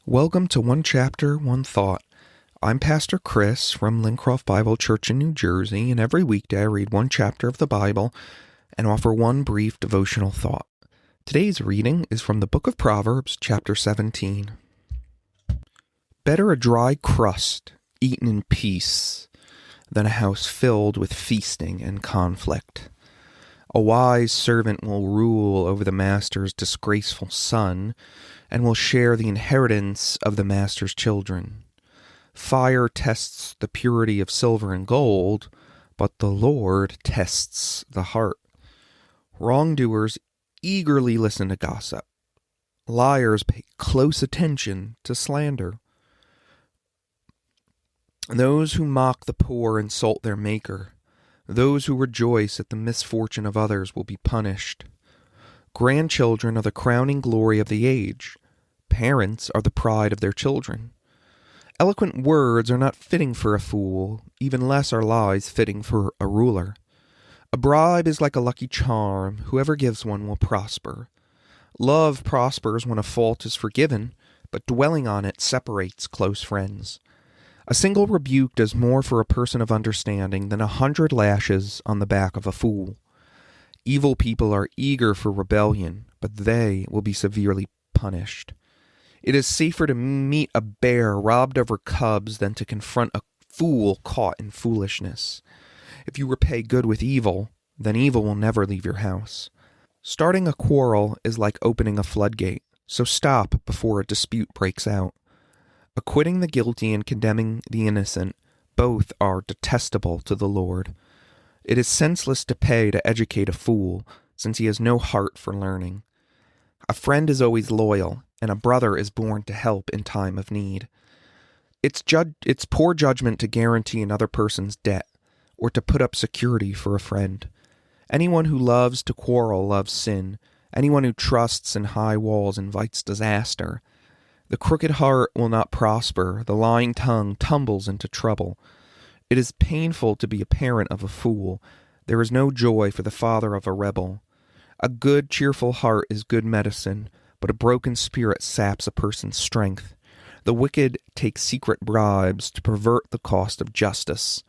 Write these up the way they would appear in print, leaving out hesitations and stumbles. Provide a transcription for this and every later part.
Welcome to One Chapter, One Thought. I'm Pastor Chris from Lincroft Bible Church in New Jersey, and every weekday I read one chapter of the Bible and offer one brief devotional thought. Today's reading is from the book of Proverbs, chapter 17. Better a dry crust eaten in peace than a house filled with feasting and conflict. A wise servant will rule over the master's disgraceful son, and will share the inheritance of the master's children. Fire tests the purity of silver and gold, but the Lord tests the heart. Wrongdoers eagerly listen to gossip. Liars pay close attention to slander. Those who mock the poor insult their Maker. Those who rejoice at the misfortune of others will be punished. Grandchildren are the crowning glory of the age. Parents are the pride of their children. Eloquent words are not fitting for a fool, even less are lies fitting for a ruler. A bribe is like a lucky charm. Whoever gives one will prosper. Love prospers when a fault is forgiven, but dwelling on it separates close friends. A single rebuke does more for a person of understanding than 100 lashes on the back of a fool. Evil people are eager for rebellion, but they will be severely punished. It is safer to meet a bear robbed of her cubs than to confront a fool caught in foolishness. If you repay good with evil, then evil will never leave your house. Starting a quarrel is like opening a floodgate, so stop before a dispute breaks out. Acquitting the guilty and condemning the innocent, both are detestable to the Lord. It is senseless to pay to educate a fool, since he has no heart for learning. A friend is always loyal, and a brother is born to help in time of need. It's poor judgment to guarantee another person's debt, or to put up security for a friend. Anyone who loves to quarrel loves sin. Anyone who trusts in high walls invites disaster. The crooked heart will not prosper. The lying tongue tumbles into trouble. It is painful to be a parent of a fool. There is no joy for the father of a rebel. A good, cheerful heart is good medicine, but a broken spirit saps a person's strength. The wicked take secret bribes to pervert the cost of justice.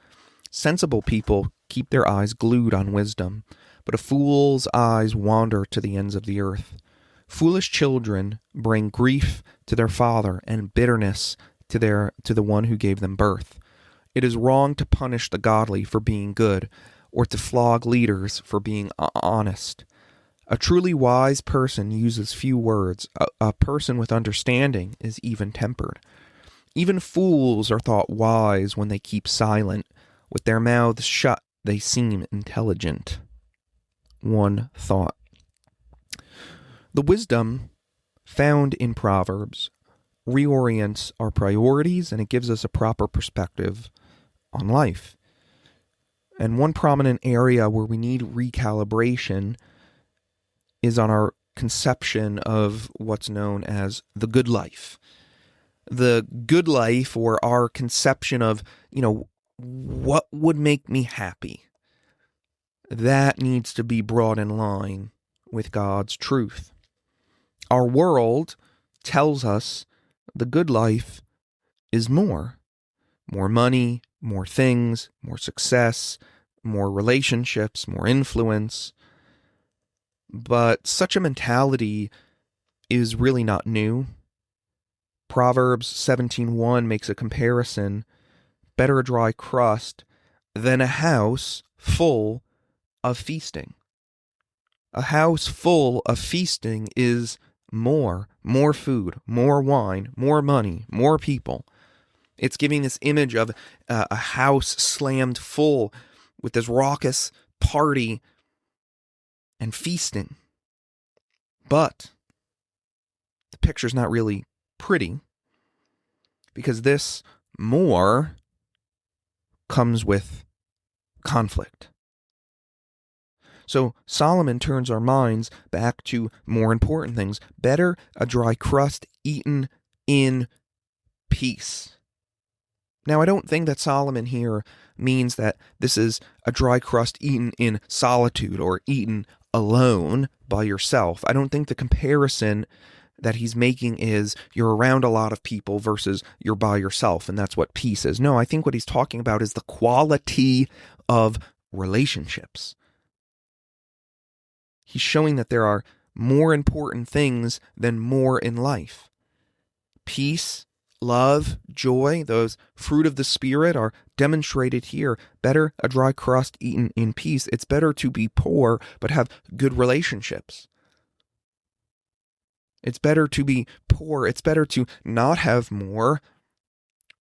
Sensible people keep their eyes glued on wisdom, but a fool's eyes wander to the ends of the earth. Foolish children bring grief to their father and bitterness to the one who gave them birth. It is wrong to punish the godly for being good, or to flog leaders for being honest. A truly wise person uses few words. A person with understanding is even-tempered. Even fools are thought wise when they keep silent. With their mouths shut, they seem intelligent. One thought. The wisdom found in Proverbs reorients our priorities, and it gives us a proper perspective on life. And one prominent area where we need recalibration is on our conception of what's known as the good life. The good life, or our conception of, what would make me happy. That needs to be brought in line with God's truth. Our world tells us the good life is more. More money, more things, more success, more relationships, more influence. But such a mentality is really not new. Proverbs 17:1 makes a comparison. Better a dry crust than a house full of feasting. A house full of feasting is more food, more wine, more money, more people. It's giving this image of a house slammed full with this raucous party and feasting. But the picture's not really pretty, because this more comes with conflict. So Solomon turns our minds back to more important things. Better a dry crust eaten in peace. Now, I don't think that Solomon here means that this is a dry crust eaten in solitude or eaten alone by yourself. I don't think the comparison that he's making is you're around a lot of people versus you're by yourself, and that's what peace is. No, I think what he's talking about is the quality of relationships. He's showing that there are more important things than more in life. Peace, love, joy, those fruit of the Spirit are demonstrated here. Better a dry crust eaten in peace. It's better to be poor but have good relationships. It's better to be poor. It's better to not have more,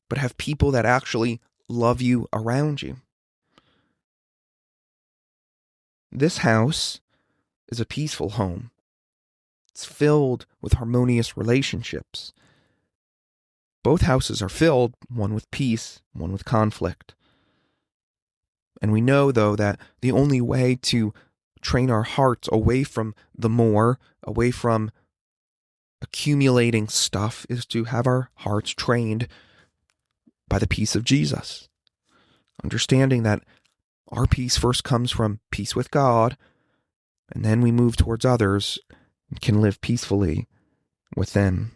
but have people that actually love you around you. This house is a peaceful home. It's filled with harmonious relationships. Both houses are filled, one with peace, one with conflict. And we know, though, that the only way to train our hearts away from the more, away from accumulating stuff, is to have our hearts trained by the peace of Jesus. Understanding that our peace first comes from peace with God, and then we move towards others and can live peacefully with them.